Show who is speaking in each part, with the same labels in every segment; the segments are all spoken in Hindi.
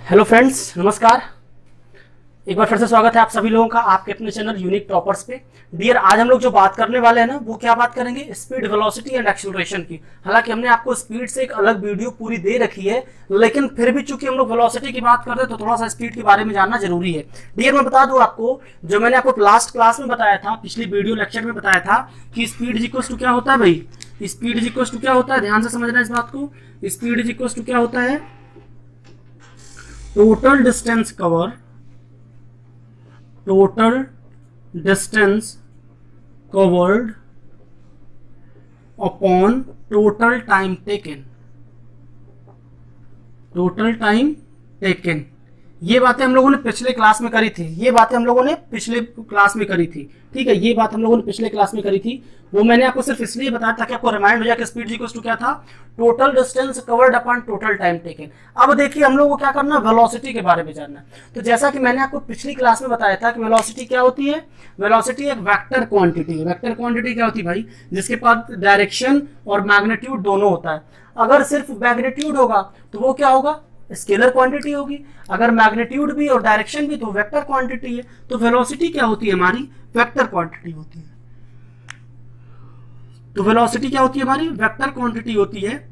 Speaker 1: हेलो फ्रेंड्स, नमस्कार। एक बार फिर से स्वागत है आप सभी लोगों का आपके अपने चैनल यूनिक टॉपर्स पे। डियर, आज हम लोग जो बात करने वाले हैं ना, वो क्या बात करेंगे? स्पीड, वेलोसिटी एंड एक्सीलरेशन की। हालांकि हमने आपको स्पीड से एक अलग वीडियो पूरी दे रखी है, लेकिन फिर भी चूंकि हम लोग वेलोसिटी की बात कर रहे हैं तो थोड़ा सा स्पीड के बारे में जानना जरूरी है। डियर, मैं बता दूं आपको, जो मैंने आपको लास्ट क्लास में बताया था, पिछली वीडियो लेक्चर में बताया था कि स्पीड इज इक्वल टू क्या होता है भाई? स्पीड इज इक्वल टू क्या होता है? ध्यान से समझना इस बात को। स्पीड इज इक्वल टू क्या होता है? Total distance cover, total distance covered upon total time taken, total time taken. ये बातें हम लोगों ने पिछले क्लास में करी थी, ये बातें हम लोगों ने पिछले क्लास में करी थी। ठीक है, ये बात हम लोगों ने पिछले क्लास में करी थी। वो मैंने आपको सिर्फ इसलिए बताया था कि आपको रिमाइंड हो जाए कि स्पीड इक्वल टू क्या था? Total distance covered upon total time taken. अब देखिए, हम लोग को क्या करना, वेलोसिटी के बारे में जानना। तो जैसा कि मैंने आपको पिछली क्लास में बताया था कि वेलोसिटी क्या होती है? वेलोसिटी एक वेक्टर क्वांटिटी है। वेक्टर क्वांटिटी क्या होती है भाई? जिसके पास डायरेक्शन और मैग्नीट्यूड दोनों होता है। अगर सिर्फ मैग्नीट्यूड होगा तो वो क्या होगा? स्केलर क्वांटिटी होगी। अगर मैग्नीट्यूड भी और डायरेक्शन भी तो वेक्टर क्वांटिटी है। तो वेलोसिटी क्या होती है हमारी? वेक्टर क्वांटिटी होती है। तो वेलोसिटी क्या होती है हमारी? वेक्टर क्वांटिटी होती है।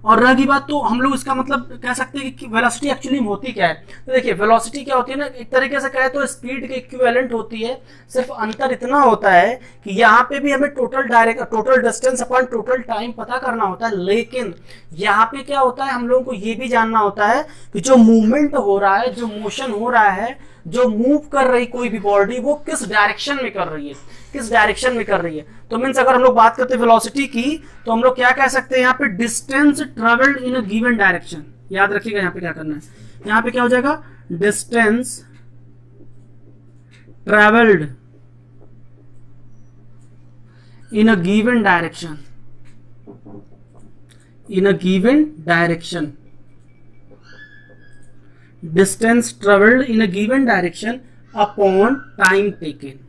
Speaker 1: और रही बात, तो हम लोग इसका मतलब कह सकते हैं कि वेलोसिटी एक्चुअली होती क्या है। तो देखिए, वेलोसिटी क्या होती है ना, एक तरीके से कहे तो स्पीड के इक्विवेलेंट होती है। सिर्फ अंतर इतना होता है कि यहाँ पे भी हमें total distance upon total time पता करना होता है, लेकिन यहाँ पे क्या होता है, हम लोगों को ये भी जानना होता है कि जो मूवमेंट हो रहा है, जो मोशन हो रहा है, जो मूव कर रही कोई भी बॉडी, वो किस डायरेक्शन में कर रही है, किस डायरेक्शन में कर रही है। तो मीन्स अगर हम लोग बात करते हैं वेलोसिटी की, तो हम लोग क्या कह सकते हैं यहाँ पे? Distance travelled in a given direction. याद रखिएगा यहाँ पे क्या करना है। यहाँ पे क्या हो जाएगा? Distance travelled in a given direction, in a given direction, distance travelled in a given direction upon time taken.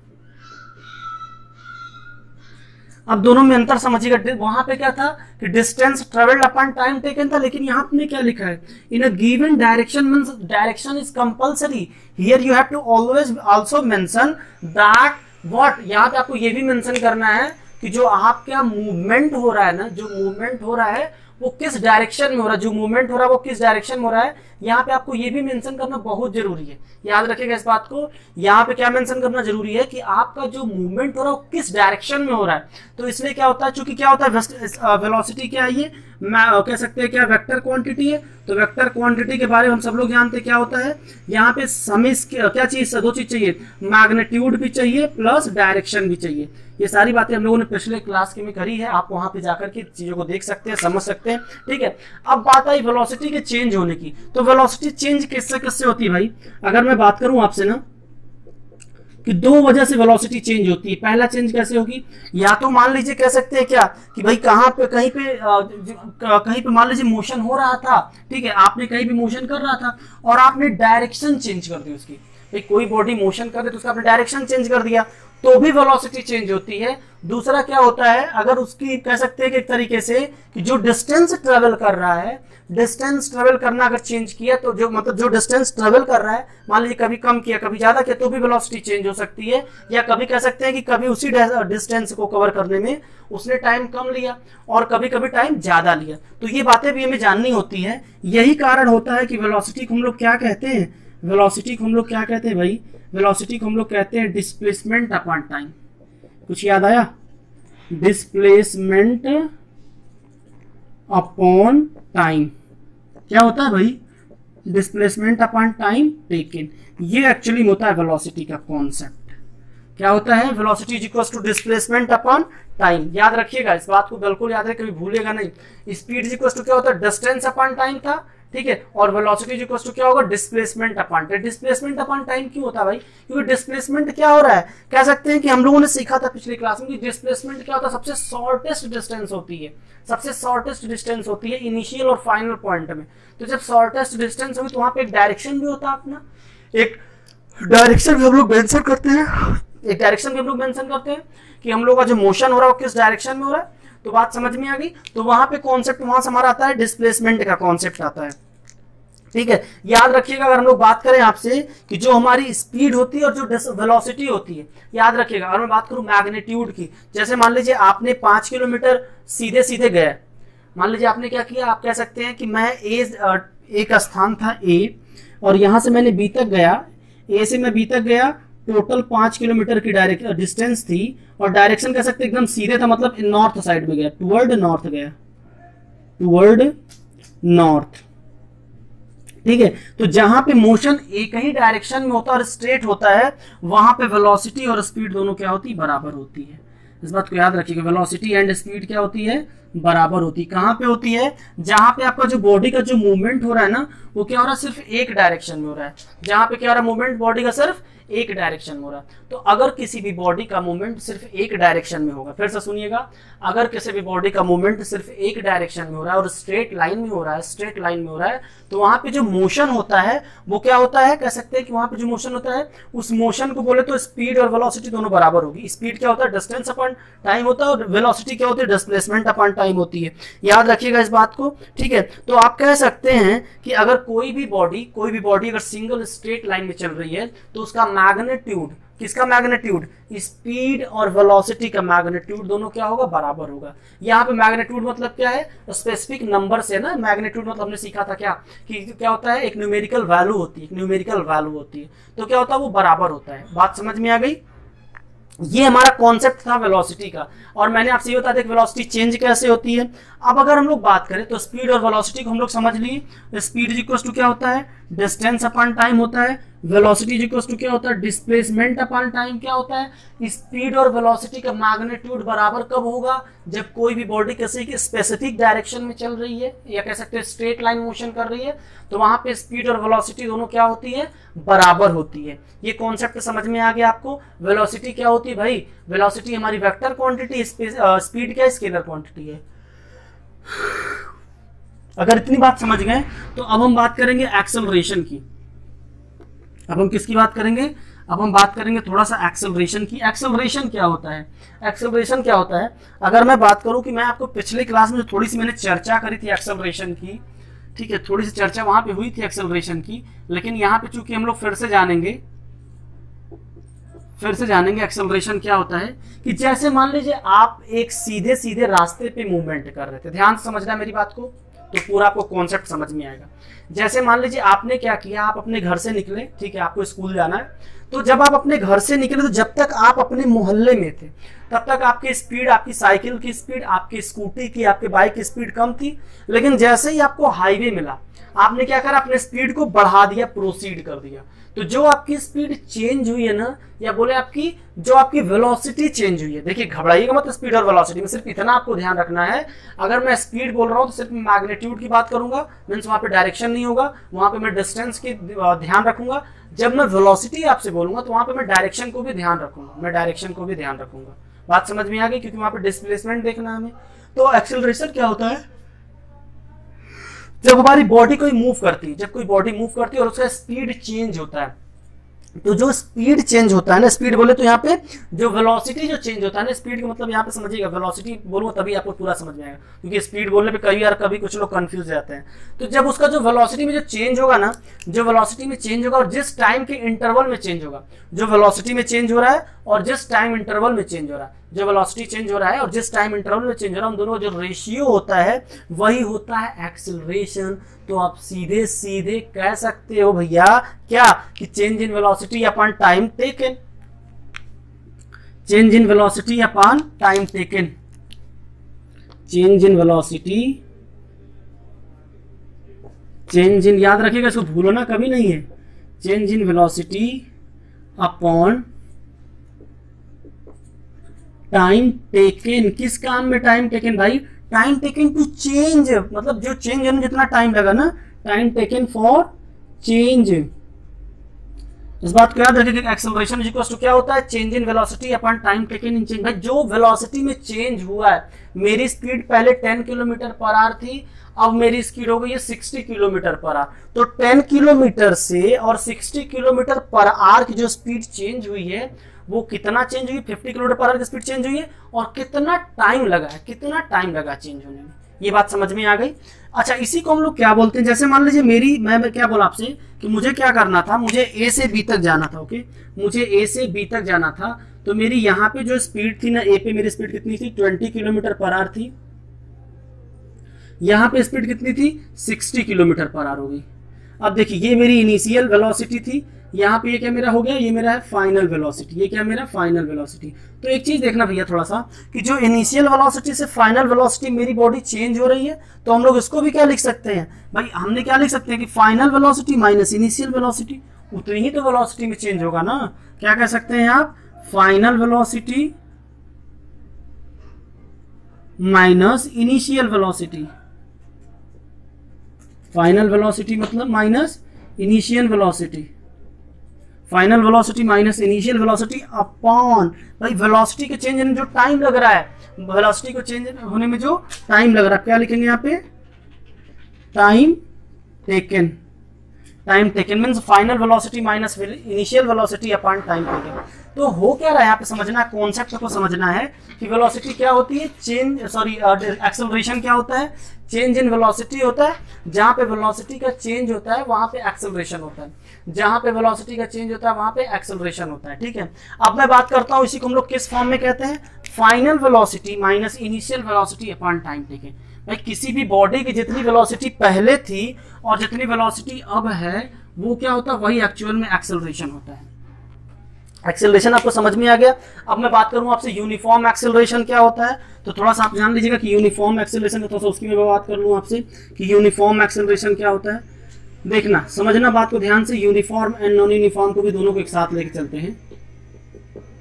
Speaker 1: अब दोनों में अंतर समझिएगा। वहां पे क्या था कि distance travelled upon time taken था, लेकिन यहां पे क्या लिखा है? In a given direction means direction is compulsory. Here you have to always also mention that what, यहां पे आपको ये भी मेंशन करना है कि जो आपका मूवमेंट हो रहा है ना, जो मूवमेंट हो रहा है वो किस डायरेक्शन में हो रहा है, जो मूवमेंट हो रहा है वो किस डायरेक्शन में हो रहा है। यहाँ पे आपको ये भी मेंशन करना बहुत जरूरी है, याद रखिएगा इस बात को। यहाँ पे क्या मेंशन करना जरूरी है कि आपका जो मूवमेंट हो रहा है वो किस डायरेक्शन में हो रहा है। तो इसलिए क्या होता है, चूंकि क्या होता है, वेलोसिटी क्या है, ये कह सकते हैं क्या, वेक्टर क्वांटिटी है। तो वेक्टर क्वांटिटी के बारे में हम सब लोग जानते हैं क्या होता है। यहाँ पे हमें क्या चीज, दो चीज चाहिए, मैग्नीट्यूड भी चाहिए प्लस डायरेक्शन भी चाहिए। ये सारी बातें हम लोगों ने पिछले क्लास के में करी है, आप वहां पे जाकर के चीजों को देख सकते हैं, समझ सकते हैं। ठीक है, अब बात आई वेलोसिटी के चेंज होने की। तो वेलोसिटी चेंज किससे किससे होती है भाई? अगर मैं बात करूं आपसे ना कि दो वजह से वेलोसिटी चेंज होती है। पहला चेंज कैसे होगी? या तो मान लीजिए कह सकते हैं क्या कि भाई कहीं पे मान लीजिए मोशन हो रहा था, ठीक है, आपने कहीं भी मोशन कर रहा था और आपने डायरेक्शन चेंज कर दी उसकी। भाई कोई बॉडी मोशन कर रही तो उसका आपने डायरेक्शन चेंज कर दिया, तो भी वेलोसिटी चेंज होती है। दूसरा क्या होता है, अगर उसकी कह सकते हैं कि एक तरीके से कि जो डिस्टेंस ट्रेवल कर रहा है, डिस्टेंस ट्रेवल करना अगर चेंज किया तो जो मतलब जो डिस्टेंस ट्रेवल कर रहा है, मान लीजिए कभी कम किया कभी ज्यादा किया, तो भी वेलोसिटी चेंज हो सकती है। या कभी कह सकते हैं कि कभी उसी डिस्टेंस को कवर करने में उसने टाइम कम लिया और कभी कभी टाइम ज्यादा लिया। तो ये बातें भी हमें जाननी होती है। यही कारण होता है कि वेलोसिटी को हम लोग क्या कहते हैं? वेलोसिटी को हम लोग क्या कहते हैं भाई? वेलोसिटी को हम लोग कहते हैं डिस्प्लेसमेंट अपॉन टाइम। कुछ याद आया? डिस्प्लेसमेंट अपॉन टाइम क्या होता है भाई? Displacement upon time taken. ये एक्चुअली होता है वेलोसिटी का कॉन्सेप्ट। क्या होता है? Velocity is equal to displacement upon time. याद रखिएगा इस बात को, बिल्कुल याद रखिए, कभी भूलेगा नहीं। स्पीड इज इक्वल टू क्या होता है? डिस्टेंस अपॉन टाइम था, ठीक है, और वेलोसिटी इज इक्वल टू क्या होगा? Displacement upon time. Displacement upon time क्यों होता है भाई? क्योंकि डिस्प्लेसमेंट क्या हो रहा है, कह सकते हैं कि हम लोगों ने सीखा था पिछली क्लास में कि डिस्प्लेसमेंट क्या होता है? सबसे शॉर्टेस्ट डिस्टेंस होती है, सबसे शॉर्टेस्ट डिस्टेंस होती है इनिशियल और फाइनल पॉइंट में। तो जब शॉर्टेस्ट डिस्टेंस होगी तो वहां पे एक डायरेक्शन भी होता है अपना, एक डायरेक्शन भी हम लोग मेंशन करते हैं, एक डायरेक्शन भी हम लोग मेंशन करते हैं कि हम लोग का जो मोशन हो रहा है वो किस डायरेक्शन में हो रहा है। तो बात समझ में आ गई। तो वहां पे कॉन्सेप्ट वहां से हमारा आता है डिस्प्लेसमेंट का कॉन्सेप्ट आता है। ठीक है, याद रखिएगा अगर हम लोग बात करें आपसे कि जो हमारी स्पीड होती है और जो वेलोसिटी होती है, याद रखिएगा अगर मैं बात करूं मैग्नीट्यूड की, जैसे मान लीजिए आपने 5 किलोमीटर सीधे सीधे गए, मान लीजिए आपने क्या किया, आप कह सकते हैं कि मैं एक स्थान था ए और यहां से मैंने बी तक गया, ए से मैं बी तक गया, टोटल 5 किलोमीटर की डिस्टेंस थी और डायरेक्शन कह सकते एकदम सीधे था, मतलब नॉर्थ साइड में गया, टुवर्ड नॉर्थ गया, टुवर्ड नॉर्थ। ठीक है, तो जहां पे मोशन एक ही डायरेक्शन में होता है और स्ट्रेट होता है, वहां पे वेलोसिटी और स्पीड दोनों क्या होती है, बराबर होती है। इस बात को याद रखिएगा, वेलोसिटी एंड स्पीड क्या होती है, बराबर होती है। कहां पे होती है, जहां पे आपका जो बॉडी का जो मूवमेंट हो रहा है ना, वो क्या हो रहा है, सिर्फ एक डायरेक्शन में हो रहा है। जहां पे क्या हो रहा है, मूवमेंट बॉडी का सिर्फ एक डायरेक्शन में हो रहा है। तो अगर किसी भी बॉडी का मूवमेंट सिर्फ एक डायरेक्शन में होगा, फिर से सुनिएगा, अगर किसी भी बॉडी का मूवमेंट सिर्फ एक डायरेक्शन में हो रहा है और स्ट्रेट लाइन में हो रहा है, स्ट्रेट लाइन में हो रहा है, तो वहां पे जो मोशन होता है वो क्या होता है, कह सकते हैं कि वहां पे जो मोशन होता है, उस मोशन को बोले तो स्पीड और वेलोसिटी दोनों बराबर होगी। स्पीड क्या होता है, डिस्टेंस अपॉन टाइम होता है, और वेलोसिटी क्या होती है, डिस्प्लेसमेंट अपॉन टाइम होती है। याद रखिएगा इस बात को। ठीक है, तो आप कह सकते हैं कि अगर कोई भी बॉडी अगर सिंगल स्ट्रेट लाइन में चल रही है, तो उसका मैग्नीट्यूड, किसका मैग्नीट्यूड, स्पीड और वेलोसिटी का मैग्नीट्यूड दोनों क्या होगा, बराबर होगा। यहाँ पे मैग्नीट्यूड मतलब क्या है, स्पेसिफिक नंबर से ना, मैग्नीट्यूड मतलब हमने सीखा था क्या कि क्या होता है, एक न्यूमेरिकल वैल्यू होती है, न्यूमेरिकल वैल्यू होती है, तो क्या होता है, वो बराबर होता है। बात समझ में आ गई। ये हमारा कॉन्सेप्ट था वेलोसिटी का, और मैंने आपसे ये बता दिया कि वेलोसिटी चेंज कैसे होती है। अब अगर हम लोग बात करें तो स्पीड और वेलोसिटी को हम लोग समझ लिए। स्पीड इक्वल्स टू क्या होता है, डिस्टेंस अपॉन टाइम होता है। वेलोसिटी इक्वल्स टू क्या होता है, डिस्प्लेसमेंट अपॉन टाइम क्या होता है। स्पीड और वेलोसिटी का मैग्नीट्यूड बराबर कब होगा, जब कोई भी बॉडी किसी की स्पेसिफिक डायरेक्शन में चल रही है, या कह सकते हैं स्ट्रेट लाइन मोशन कर रही है, तो वहां पे स्पीड और वेलोसिटी दोनों क्या होती है, बराबर होती है। ये कॉन्सेप्ट समझ में आ गया आपको। वेलोसिटी क्या होती है भाई, वेलोसिटी हमारी वेक्टर क्वांटिटी, स्पीड क्या स्केलर क्वांटिटी है। अगर इतनी बात समझ गए तो अब हम बात करेंगे एक्सेलरेशन की। अब हम किसकी बात करेंगे, अब हम बात करेंगे थोड़ा सा एक्सेलरेशन की। एक्सेलरेशन क्या होता है, एक्सेलरेशन क्या होता है, अगर मैं बात करूं कि मैं आपको पिछले क्लास में जो थोड़ी सी मैंने चर्चा करी थी एक्सेलरेशन की, ठीक है, थोड़ी सी चर्चा वहां पे हुई थी एक्सेलरेशन की, लेकिन यहाँ पे चूंकि हम लोग फिर से जानेंगे एक्सेलरेशन क्या होता है। कि जैसे मान लीजिए आप एक सीधे सीधे रास्ते पे मूवमेंट कर रहे थे, ध्यान से समझना मेरी बात को, तो पूरा आपको कॉन्सेप्ट समझ में आएगा। जैसे मान लीजिए आपने क्या किया, आप अपने घर से निकले, ठीक है, आपको स्कूल जाना है, तो जब आप अपने घर से निकले, तो जब तक आप अपने मोहल्ले में थे, तब तक आपकी स्पीड, आपकी साइकिल की स्पीड, आपकी स्कूटी की, आपके बाइक की स्पीड कम थी। लेकिन जैसे ही आपको हाईवे मिला, आपने क्या करा, अपने स्पीड को बढ़ा दिया, प्रोसीड कर दिया। तो जो आपकी स्पीड चेंज हुई है ना, या बोले आपकी जो आपकी वेलोसिटी चेंज हुई है, देखिए घबराइएगा मत, स्पीड और वेलोसिटी में सिर्फ इतना आपको ध्यान रखना है। अगर मैं स्पीड बोल रहा हूं तो सिर्फ मैग्नीट्यूड की बात करूंगा, मींस वहां पे डायरेक्शन नहीं होगा, वहां पे मैं डिस्टेंस की ध्यान रखूंगा। जब मैं वेलोसिटी आपसे बोलूंगा तो वहां पे मैं डायरेक्शन को भी ध्यान रखूंगा, बात समझ में आ गई, क्योंकि वहां पे डिस्प्लेसमेंट देखना हमें। तो एक्सेलरेशन क्या होता है, जब हमारी बॉडी कोई मूव करती है, जब कोई बॉडी मूव करती है और उसका स्पीड चेंज होता है, तो जो स्पीड चेंज होता है ना, स्पीड बोले तो यहाँ पे जो वेलोसिटी जो चेंज होता है ना, स्पीड का मतलब यहाँ पे समझिएगा, वेलोसिटी बोलूंगा तभी आपको पूरा समझ में आएगा, क्योंकि स्पीड बोलने पे कभी कुछ लोग कंफ्यूज जाते हैं। तो जब उसका जो वेलोसिटी में जो चेंज होगा ना, जो वेलोसिटी में चेंज होगा और जिस टाइम के इंटरवल में चेंज होगा, जो वेलोसिटी में चेंज हो रहा है और जिस टाइम इंटरवल में चेंज हो रहा है, जो वेलोसिटी चेंज हो रहा है और जिस टाइम इंटरवल में चेंज हो रहा है, उन दोनों का जो रेशियो होता है वही होता है एक्सेलरेशन। तो आप सीधे सीधे कह सकते हो भैया क्या, कि change in velocity upon time taken, change in velocity upon time taken, change in velocity, change in, याद रखिएगा इसको भूलो ना कभी नहीं है, change in velocity upon time taken. किस काम में टाइम टेकन भाई, टाइम टेकन टू चेंज, मतलब जो चेंज होने जितना टाइम लगा ना, टाइम टेकन फॉर चेंज। इस बात को याद रखिए, एक्सेलरेशन इक्वल्स टू क्या होता है, change in velocity upon time taken in change. भाई जो वेलोसिटी में चेंज हुआ है, मेरी स्पीड पहले 10 किलोमीटर पर आवर थी, अब मेरी स्पीड हो गई है 60 किलोमीटर पर आवर। तो 10 किलोमीटर से और 60 किलोमीटर पर आवर की जो स्पीड चेंज हुई है, वो कितना चेंज हुई, 50 किलोमीटर पर आवर की स्पीड चेंज हुई है, और कितना टाइम लगा है, कितना टाइम लगा चेंज होने में, ये बात समझ में आ गई। अच्छा, इसी को हम लोग क्या बोलते हैं, जैसे मान लीजिए मैं क्या बोला आपसे कि मुझे क्या करना था, मुझे ए से बी तक जाना था। ओके, मुझे ए से बी तक जाना था, तो मेरी यहाँ पे जो स्पीड थी ना, ए पे मेरी स्पीड कितनी थी, 20 किलोमीटर पर आवर थी। यहाँ पे स्पीड कितनी थी, 60 किलोमीटर पर आवर हो गई। अब देखिए, ये मेरी इनिशियल वेलोसिटी थी, यहाँ पे ये क्या मेरा हो गया, ये मेरा है फाइनल वेलोसिटी। ये क्या मेरा फाइनल वेलोसिटी। तो एक चीज देखना भैया थोड़ा सा, कि जो इनिशियल वेलोसिटी से फाइनल वेलोसिटी मेरी बॉडी चेंज हो रही है, तो हम लोग इसको भी क्या लिख सकते हैं भाई, हमने क्या लिख सकते हैं कि final velocity minus initial velocity, उतनी ही तो वेलोसिटी में चेंज होगा ना। क्या कह सकते हैं आप, final velocity minus initial velocity. Final velocity मतलब minus initial velocity, final velocity minus initial velocity upon भाई वेलोसिटी के चेंज में जो टाइम लग रहा है, वेलोसिटी को चेंज होने में जो टाइम लग रहा है, क्या लिखेंगे यहाँ पे, time taken. Time taken means final velocity minus initial velocity upon time taken. तो हो क्या रहा है यहाँ पे, समझना कॉन्सेप्ट को समझना है कि वेलोसिटी क्या होती है, एक्सेलरेशन क्या होता है, चेंज इन वेलोसिटी होता है। जहां पे वेलोसिटी का चेंज होता है वहां पे एक्सेलरेशन होता है, जहां पे वेलोसिटी का चेंज होता है वहां पे एक्सेलरेशन होता है। ठीक है, अब मैं बात करता हूं इसी को हम लोग किस फॉर्म में कहते हैं, final velocity minus initial velocity upon time taken. भाई किसी भी बॉडी की जितनी वेलोसिटी पहले थी और जितनी वेलोसिटी अब है, वो क्या होता है, वही एक्चुअल में एक्सेलरेशन होता है। एक्सेलरेशन आपको समझ में आ गया। अब मैं बात करूं आपसे यूनिफॉर्म एक्सेलरेशन क्या होता है, तो थोड़ा सा आप जान लीजिएगा कि यूनिफॉर्म एक्सेलरेशन, थोड़ा सा उसकी मैं बात कर लूं आपसे कि यूनिफॉर्म एक्सेलरेशन क्या होता है। देखना, समझना बात को ध्यान से, यूनिफॉर्म एंड नॉन यूनिफॉर्म को भी दोनों को एक साथ लेके चलते हैं।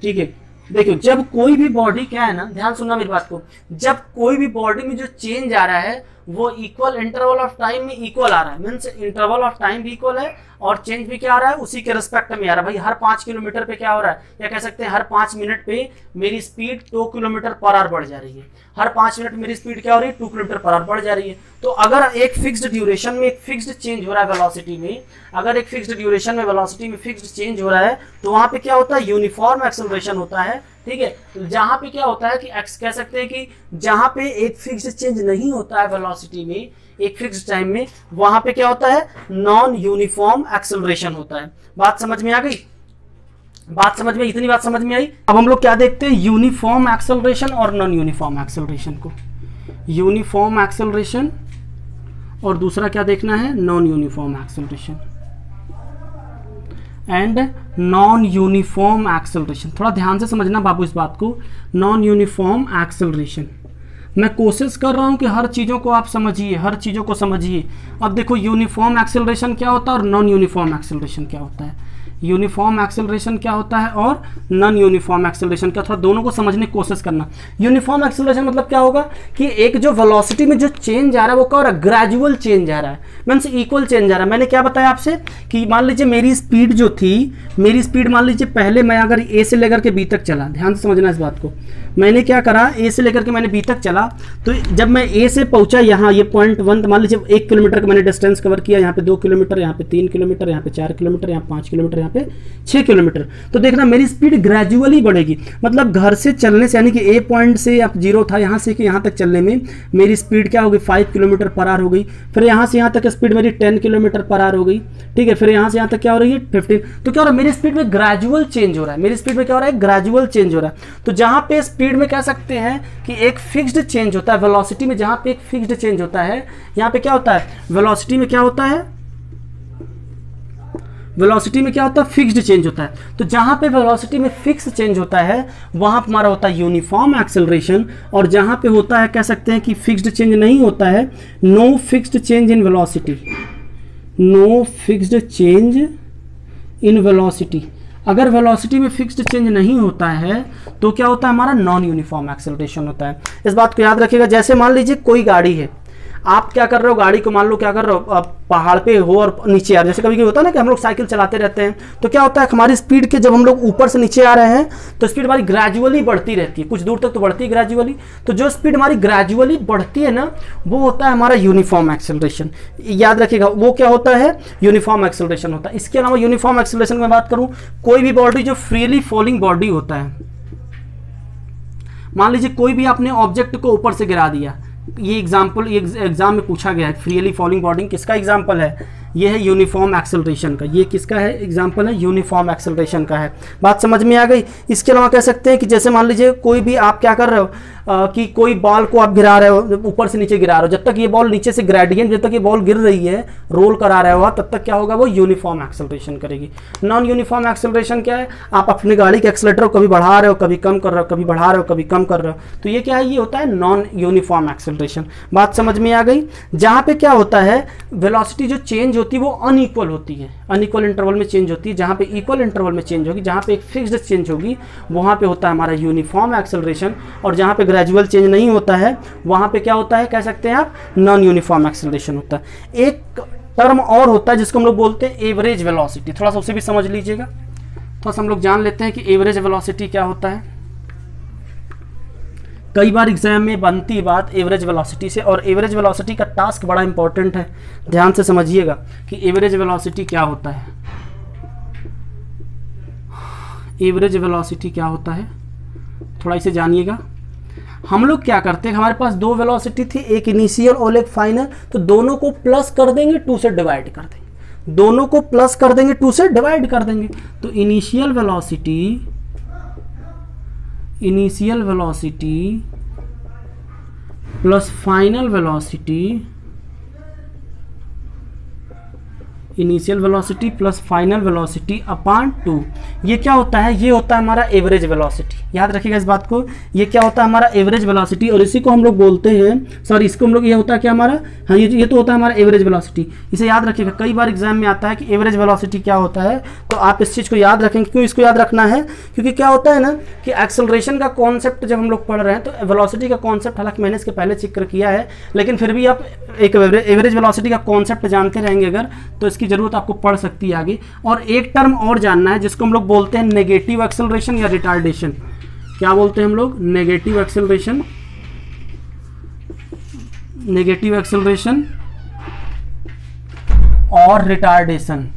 Speaker 1: ठीक है, देखो जब कोई भी बॉडी क्या है ना, ध्यान सुनना मेरी बात को, जब कोई भी बॉडी में जो चेंज आ रहा है वो इक्वल इंटरवल ऑफ टाइम में इक्वल आ रहा है, मींस इंटरवल ऑफ टाइम भी इक्वल है और चेंज भी क्या आ रहा है, उसी के रिस्पेक्ट में आ रहा है। भाई हर 5 किलोमीटर पे क्या हो रहा है, या कह सकते हैं हर 5 मिनट पे मेरी स्पीड 2 किलोमीटर पर आवर बढ़ जा रही है। हर 5 मिनट मेरी स्पीड क्या हो रही है, 2 किलोमीटर पर आवर बढ़ जा रही है। तो अगर एक फिक्स्ड ड्यूरेशन में एक फिक्स्ड चेंज हो रहा है वेलोसिटी में, अगर एक फिक्स्ड ड्यूरेशन में वेलोसिटी में फिक्स्ड चेंज हो रहा है, तो वहां पे क्या होता है, यूनिफॉर्म एक्सेलरेशन होता है। ठीक है, तो जहां पे क्या होता है कि कह सकते हैं कि जहां पे एक फिक्स्ड चेंज नहीं होता है वेलोसिटी में एक फिक्स्ड टाइम में, वहां पे क्या होता है, नॉन यूनिफॉर्म एक्सेलरेशन होता है। बात समझ में आ गई, बात समझ में, इतनी बात समझ में आई। अब हम लोग क्या देखते हैं, यूनिफॉर्म एक्सेलरेशन और नॉन यूनिफॉर्म एक्सेलरेशन को। यूनिफॉर्म एक्सेलरेशन और दूसरा क्या देखना है, non uniform acceleration and non uniform acceleration. थोड़ा ध्यान से समझना बाबू इस बात को, नॉन यूनिफॉर्म एक्सेलरेशन। मैं कोशिश कर रहा हूं कि हर चीज़ों को आप समझिए, हर चीज़ों को समझिए। अब देखो यूनिफॉर्म एक्सेलरेशन क्या होता है और नॉन यूनिफॉर्म एक्सेलरेशन क्या होता है, यूनिफॉर्म एक्सेलरेशन क्या होता है और नॉन यूनिफॉर्म एक्सेलरेशन क्या, थोड़ा दोनों को समझने की कोशिश करना। यूनिफॉर्म एक्सेलरेशन मतलब क्या होगा कि एक जो वेलोसिटी में जो चेंज आ रहा है वो क्या हो रहा है, ग्रेजुअल चेंज आ रहा है, मींस इक्वल चेंज आ रहा है। मैंने क्या बताया आपसे कि मान लीजिए मेरी स्पीड जो थी, मेरी स्पीड मान लीजिए पहले मैं अगर ए से लेकर के बी तक चला, ध्यान से समझना इस बात को, मैंने क्या करा, ए से लेकर के मैंने बी तक चला, तो जब मैं ए से पहुंचा यहाँ ये पॉइंट 1, मान लीजिए 1 किलोमीटर का मैंने डिस्टेंस कवर किया, यहाँ पे 2 किलोमीटर, यहाँ पे 3 किलोमीटर, यहाँ पे 4 किलोमीटर, यहाँ 5 किलोमीटर, यहाँ पे 6 किलोमीटर। तो देखना मेरी स्पीड ग्रेजुअली बढ़ेगी, मतलब घर से चलने से, यानी कि ए पॉइंट से अब 0 था, यहाँ से कि यहाँ तक चलने में मेरी स्पीड क्या हो गई, 5 किलोमीटर पर आवर हो गई। फिर यहाँ से यहाँ तक स्पीड मेरी 10 किलोमीटर पर आवर हो गई। ठीक है, फिर यहाँ से यहाँ तक क्या हो रही है, 15। तो क्या हो रहा है, मेरी स्पीड में ग्रेजुअल चेंज हो रहा है, मेरी स्पीड में क्या हो रहा है, ग्रेजुअल चेंज हो रहा है। तो जहाँ पे स्पीड में कह सकते हैं कि एक फिक्स्ड चेंज होता है, वेलोसिटी में जहाँ पे एक फिक्स्ड चेंज होता है, यहाँ पे क्या होता है, वेलोसिटी में क्या होता है, वेलोसिटी में क्या होता है, फिक्स्ड चेंज होता है। तो जहां पे वेलोसिटी में फिक्स चेंज होता है वहां हमारा होता है यूनिफॉर्म एक्सेलरेशन, और जहां पे होता है कह सकते हैं कि फिक्स्ड चेंज नहीं होता है, no fixed change in velocity, no fixed change in velocity. अगर वेलोसिटी में फिक्स्ड चेंज नहीं होता है तो क्या होता है, हमारा नॉन यूनिफॉर्म एक्सेलरेशन होता है। इस बात को याद रखिएगा। जैसे मान लीजिए कोई गाड़ी है, आप क्या कर रहे हो, गाड़ी को मान लो क्या कर रहे हो, आप पहाड़ पे हो और नीचे आ रहे हो। जैसे कभी कभी होता है ना कि हम लोग साइकिल चलाते रहते हैं, तो क्या होता है हमारी स्पीड के, जब हम लोग ऊपर से नीचे आ रहे हैं तो स्पीड हमारी ग्रेजुअली बढ़ती रहती है, कुछ दूर तक तो बढ़ती है ग्रेजुअली। तो जो स्पीड हमारी ग्रेजुअली बढ़ती है ना, वो होता है हमारा यूनिफॉर्म एक्सेलरेशन। याद रखिएगा, वो क्या होता है, यूनिफॉर्म एक्सेलरेशन होता है। इसके अलावा यूनिफॉर्म एक्सेलरेशन की मैं बात करूं, कोई भी बॉडी जो फ्रीली फॉलिंग बॉडी होता है, मान लीजिए कोई भी आपने ऑब्जेक्ट को ऊपर से गिरा दिया, ये एग्जाम्पल एग्जाम में पूछा गया है, फ्रीली फॉलिंग बॉडी किसका एग्जाम्पल है? ये है यूनिफॉर्म एक्सेलरेशन का। ये किसका है एग्जाम्पल है? यूनिफॉर्म एक्सेलरेशन का है। बात समझ में आ गई? इसके अलावा कह सकते हैं कि जैसे मान लीजिए कोई भी आप क्या कर रहे हो कि कोई बॉल को आप गिरा रहे हो, ऊपर से नीचे गिरा रहे हो, जब तक ये बॉल नीचे से ग्रेडियंट, जब तक ये बॉल गिर रही है, रोल करा रहा होगा, तब तक क्या होगा? वो यूनिफॉर्म एक्सेलरेशन करेगी। नॉन यूनिफॉर्म एक्सेलरेशन क्या है? आप अपनी गाड़ी के एक्सेलेटर को कभी बढ़ा रहे हो, कभी कम कर रहे हो, कभी बढ़ा रहे हो, कभी कम कर रहे हो, तो ये क्या है? ये होता है नॉन यूनिफॉर्म एक्सेलरेशन। बात समझ में आ गई? जहाँ पे क्या होता है, वेलोसिटी जो चेंज होती है वो अनइक्वल होती है, अनइक्वल इंटरवल में चेंज होती है। जहाँ पे इक्वल इंटरवल में चेंज होगी, जहाँ पे एक फिक्स्ड चेंज होगी, वहाँ पे होता है हमारा यूनिफॉर्म एक्सेलरेशन। और जहाँ पे ग्रेजुअल चेंज नहीं होता है, वहाँ पे क्या होता है? कह सकते हैं आप नॉन यूनिफॉर्म एक्सेलरेशन होता है। एक टर्म और होता है जिसको हम लोग बोलते हैं एवरेज वेलोसिटी। थोड़ा सा उसे भी समझ लीजिएगा। थोड़ा सा हम लोग जान लेते हैं कि एवरेज वेलोसिटी क्या होता है। कई बार एग्जाम में बनती है बात एवरेज वेलोसिटी से, और एवरेज वेलोसिटी का टास्क बड़ा इंपॉर्टेंट है। ध्यान से समझिएगा कि एवरेज वेलोसिटी क्या होता है। एवरेज वेलोसिटी क्या होता है, थोड़ा इसे जानिएगा। हम लोग क्या करते हैं, हमारे पास दो वेलोसिटी थी, एक इनिशियल और एक फाइनल, तो दोनों को प्लस कर देंगे, 2 से डिवाइड कर देंगे। दोनों को प्लस कर देंगे, 2 से डिवाइड कर देंगे। तो initial velocity plus final velocity, initial velocity plus final velocity upon 2, ये क्या होता है? ये होता है हमारा एवरेज वेलोसिटी। याद रखिएगा इस बात को, ये क्या होता है? हमारा एवरेज वेलोसिटी। और इसी को हम लोग बोलते हैं, सॉरी इसको हम लोग, ये होता है क्या हमारा? हाँ, ये तो होता है हमारा एवरेज वेलोसिटी। इसे याद रखिएगा, कई बार एग्जाम में आता है कि एवरेज वेलोसिटी क्या होता है, तो आप इस चीज़ को याद रखेंगे। क्यों इसको याद रखना है? क्योंकि क्या होता है ना कि एक्सेलरेशन का कॉन्सेप्ट जब हम लोग पढ़ रहे हैं, तो वेलोसिटी का कॉन्सेप्ट हालांकि मैंने इसके पहले जिक्र किया है, लेकिन फिर भी आप एक एवरेज वेलोसिटी का कॉन्सेप्ट जानते रहेंगे अगर, तो इसकी जरूरत आपको पड़ सकती है आगे। और एक टर्म और जानना है जिसको हम लोग बोलते हैं नेगेटिव एक्सेलरेशन या रिटार्डेशन। क्या बोलते हैं हम लोग? नेगेटिव एक्सेलरेशन, नेगेटिव एक्सेलरेशन और रिटार्डेशन।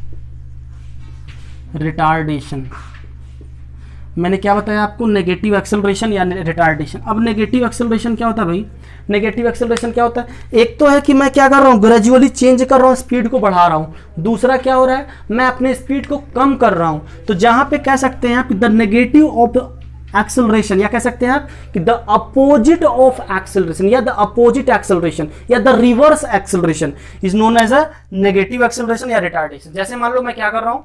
Speaker 1: रिटार्डेशन मैंने क्या बताया आपको? नेगेटिव एक्सेलरेशन या रिटार्डेशन। अब नेगेटिव एक्सेलरेशन क्या होता है भाई? नेगेटिव एक्सेलरेशन क्या होता है? एक तो है कि मैं क्या कर रहा हूँ, ग्रेजुअली चेंज कर रहा हूँ, स्पीड को बढ़ा रहा हूँ। दूसरा क्या हो रहा है? मैं अपने स्पीड को कम कर रहा हूँ। तो जहां पे कह सकते हैं आप द नेगेटिव ऑफ एक्सेलरेशन, या कह सकते हैं आप कि द अपोजिट ऑफ एक्सेलरेशन, या द अपोजिट एक्सेलरेशन, या the reverse acceleration is known as a negative acceleration या रिटार्डेशन। जैसे मान लो मैं क्या कर रहा हूं,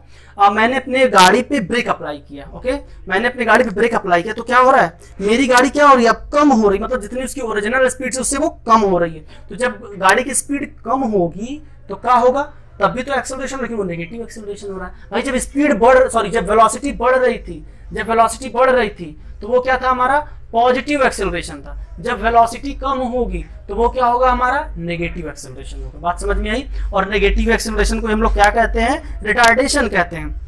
Speaker 1: मैंने अपने गाड़ी पे ब्रेक अप्लाई किया, ओके, मैंने अपनी गाड़ी पे ब्रेक अप्लाई किया, तो क्या हो रहा है? मेरी गाड़ी क्या हो रही है? अब कम हो रही, मतलब जितनी उसकी ओरिजिनल स्पीड से उससे वो कम हो रही है। तो जब गाड़ी की स्पीड कम होगी तो क्या होगा? तब भी तो एक्सेलरेशन, लेकिन वो नेगेटिव एक्सेलरेशन हो रहा है भाई। जब स्पीड जब वेलोसिटी बढ़ रही थी, जब वेलोसिटी बढ़ रही थी तो वो क्या था? हमारा पॉजिटिव एक्सेलरेशन था। जब वेलोसिटी कम होगी तो वो क्या होगा? हमारा नेगेटिव एक्सेलरेशन होगा। बात समझ में आई? और नेगेटिव एक्सेलरेशन को हम लोग क्या कहते हैं? रिटार्डेशन कहते हैं।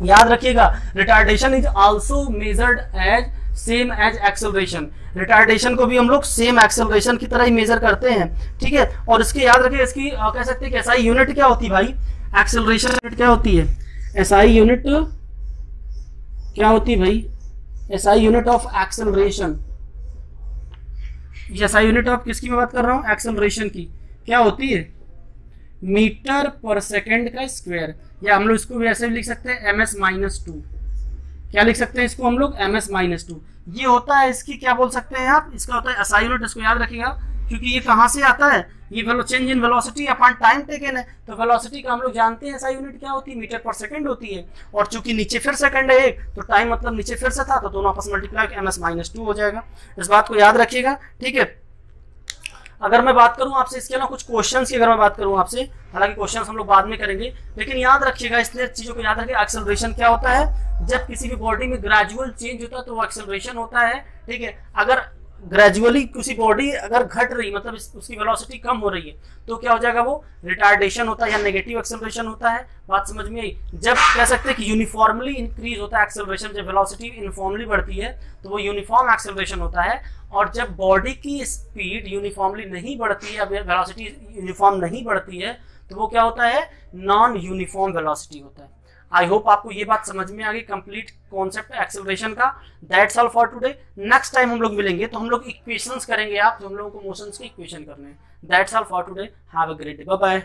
Speaker 1: याद रखिएगा, retardation is also measured as same as acceleration. Retardation को भी हम लोग सेम एक्सेलरेशन की तरह ही मेजर करते हैं, ठीक है। और इसकी याद रखिए, इसकी कह सकते हैं कि एसआई यूनिट क्या होती है भाई? एक्सेलरेशन यूनिट क्या होती है? एसआई यूनिट क्या होती है भाई? SI unit of acceleration. SI unit of किसकी मैं बात कर रहा हूं? एक्सेलरेशन की। क्या होती है? मीटर पर सेकेंड का स्क्वायर, या हम लोग इसको भी ऐसे भी लिख सकते हैं ms-2। क्या लिख सकते हैं इसको हम लोग? ms-2। ये होता है इसकी, क्या बोल सकते हैं आप? इसका होता है एसआई यूनिट। इसको याद रखिएगा, क्योंकि ये कहां से आता है? ये change in velocity upon time taken है। तो वेलोसिटी का हम लोग जानते हैं एसआई यूनिट क्या होती है? मीटर पर सेकंड होती है। और चूंकि नीचे फिर सेकंड है एक, तो टाइम मतलब नीचे फिर से था, तो दोनों आपस में मल्टीप्लाई ms-2 हो जाएगा। इस बात को याद रखिएगा, ठीक है। अगर मैं बात करूं आपसे इसके अलावा कुछ क्वेश्चंस की, अगर मैं बात करूं आपसे, हालांकि क्वेश्चंस हम लोग बाद में करेंगे, लेकिन याद रखिएगा, इसलिए चीजों को याद रखिए। एक्सेलरेशन क्या होता है? जब किसी भी बॉडी में ग्रेजुअल चेंज होता है तो वो एक्सेलरेशन होता है, ठीक है। अगर ग्रेजुअली किसी बॉडी अगर घट रही, मतलब उसकी वेलोसिटी कम हो रही है, तो क्या हो जाएगा? वो रिटार्डेशन होता है या नेगेटिव एक्सेलरेशन होता है। बात समझ में आई? जब कह सकते हैं कि यूनिफॉर्मली इंक्रीज होता है एक्सेलरेशन, जब वेलोसिटी यूनिफॉर्मली बढ़ती है तो वो यूनिफॉर्म एक्सेलरेशन होता है। और जब बॉडी की स्पीड यूनिफॉर्मली नहीं बढ़ती है, वेलोसिटी यूनिफॉर्म नहीं बढ़ती है, तो वो क्या होता है? नॉन यूनिफॉर्म वेलोसिटी होता है। आई होप आपको ये बात समझ में आ गई, कंप्लीट कॉन्सेप्ट एक्सेलरेशन का। That's all for today. Next time हम लोग मिलेंगे तो हम लोग इक्वेशंस करेंगे, आप हम लोगों को मोशंस के इक्वेशन करने हैं। That's all for today, have a great day, bye bye.